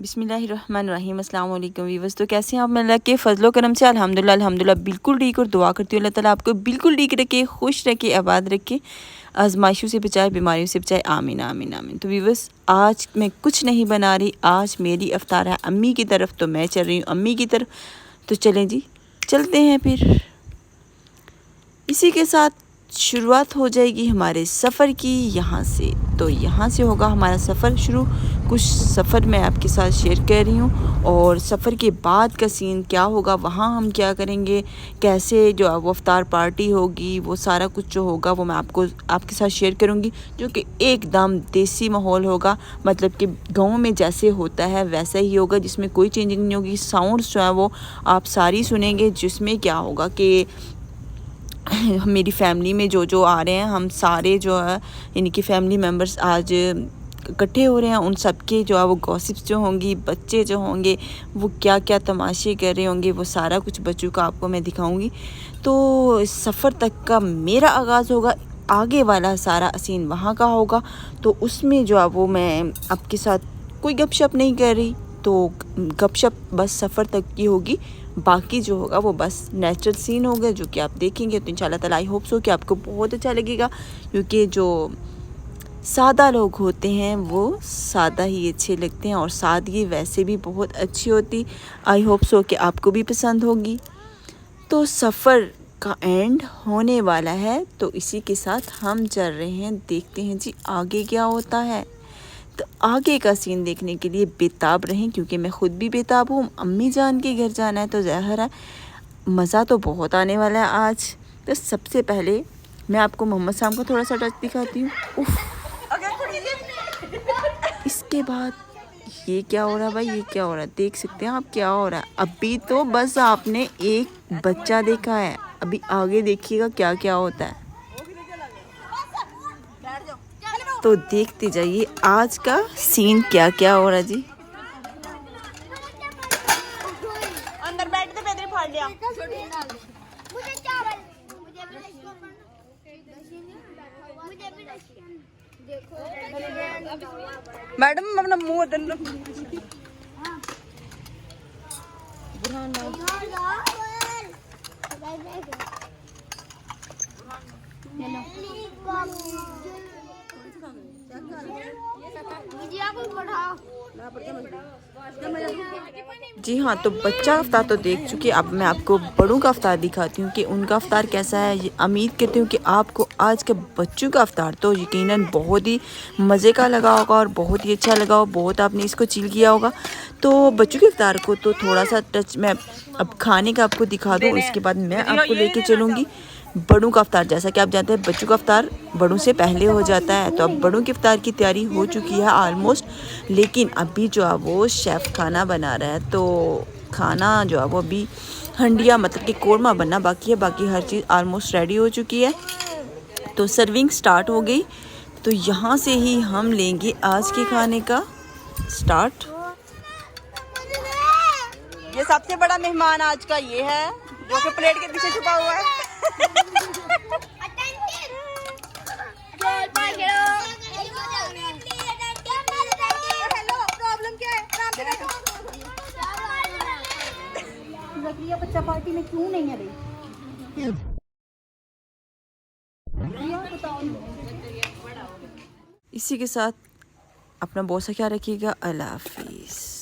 बिस्मिल्लाहिर्रहमानिर्रहीम अस्सलाम वालेकुम वीवर्स। तो कैसे हैं आप? मैं अल्लाह के फजलो करम से अल्हम्दुलिल्लाह बिल्कुल ठीक। और दुआ करती हूँ अल्लाह ताला आपको बिल्कुल ठीक रखे, खुश रखे, आबाद रखे, आजमाइशों से बचाए, बीमारियों से बचाए, आमीन आमीन आमीन। तो वीवर्स, आज मैं कुछ नहीं बना रही, आज मेरी अफ्तार है अम्मी की तरफ, तो मैं चल रही हूँ अम्मी की तरफ। तो चलें जी, चलते हैं फिर। इसी के साथ शुरुआत हो जाएगी हमारे सफ़र की यहाँ से। तो यहाँ से होगा हमारा सफ़र शुरू। कुछ सफ़र मैं आपके साथ शेयर कर रही हूँ, और सफ़र के बाद का सीन क्या होगा, वहाँ हम क्या करेंगे, कैसे जो वो अफ्तार पार्टी होगी, वो सारा कुछ जो होगा वो मैं आपके साथ शेयर करूँगी, जो कि एकदम देसी माहौल होगा। मतलब कि गाँव में जैसे होता है वैसा ही होगा, जिसमें कोई चेंजिंग नहीं होगी। साउंड्स जो है वो आप सारी सुनेंगे, जिसमें क्या होगा कि मेरी फैमिली में जो आ रहे हैं, हम सारे जो है इनकी फैमिली मेम्बर्स आज इकट्ठे हो रहे हैं। उन सब के जो है वो गॉसिप्स जो होंगी, बच्चे जो होंगे वो क्या क्या तमाशे कर रहे होंगे, वो सारा कुछ बच्चों का आपको मैं दिखाऊंगी। तो इस सफ़र तक का मेरा आगाज़ होगा, आगे वाला सारा सीन वहाँ का होगा। तो उसमें जो है वो मैं आपके साथ कोई गपशप नहीं कर रही, तो गपशप बस सफ़र तक की होगी। बाकी जो होगा वो बस नेचुरल सीन होगा, जो कि आप देखेंगे। तो इंशाल्लाह ताला आई होप सो कि आपको बहुत अच्छा लगेगा, क्योंकि जो सादा लोग होते हैं वो सादा ही अच्छे लगते हैं, और सादगी वैसे भी बहुत अच्छी होती। आई होप सो कि आपको भी पसंद होगी। तो सफ़र का एंड होने वाला है, तो इसी के साथ हम चल रहे हैं, देखते हैं जी आगे क्या होता है। तो आगे का सीन देखने के लिए बेताब रहें, क्योंकि मैं ख़ुद भी बेताब हूँ। अम्मी जान के घर जाना है, तो ज़ाहिर है मज़ा तो बहुत आने वाला है आज। तो सबसे पहले मैं आपको मोहम्मद साहब का थोड़ा सा टच दिखाती हूँ। उफ़, इसके बाद ये क्या हो रहा है भाई, ये क्या हो रहा है, देख सकते हैं आप क्या हो रहा है। अभी तो बस आपने एक बच्चा देखा है, अभी आगे देखिएगा क्या क्या होता है। तो देखते जाइए आज का सीन क्या क्या हो रहा है जी। अंदर बैठते पैदल फाड़ लिया। मैडम अपना मुंह जी हाँ, तो बच्चा अफ्तार तो देख चुके, अब मैं आपको बड़ों का अफ्तार दिखाती हूँ कि उनका अफ्तार कैसा है। ये उम्मीद करती हूँ कि आपको आज के बच्चों का अफ्तार तो यकीनन बहुत ही मज़े का लगा होगा, और बहुत ही अच्छा लगा होगा, बहुत आपने इसको चिल किया होगा। तो बच्चों के अफ्तार को तो थोड़ा सा टच मैं अब खाने का आपको दिखा दूँ, इसके बाद मैं आपको लेके चलूँगी बड़ों का अफ्तार। जैसा कि आप जानते हैं बच्चों का अफ्तार बड़ों से पहले हो जाता है, तो अब बड़ों के अफ्तार की तैयारी हो चुकी है ऑलमोस्ट। लेकिन अभी जो है वो शेफ़ खाना बना रहा है, तो खाना जो है वो अभी हंडिया मतलब कि कोरमा बनना बाकी है, बाकी हर चीज़ ऑलमोस्ट रेडी हो चुकी है। तो सर्विंग स्टार्ट हो गई, तो यहाँ से ही हम लेंगे आज के खाने का स्टार्ट। ये सबसे बड़ा मेहमान आज का ये है, जो कि प्लेट के पीछे छुपा हुआ है। बच्चा पार्टी में क्यों नहीं है भाई? इसी के साथ अपना बहुत सा ख्याल रखिएगा। अल्लाह हाफिज़।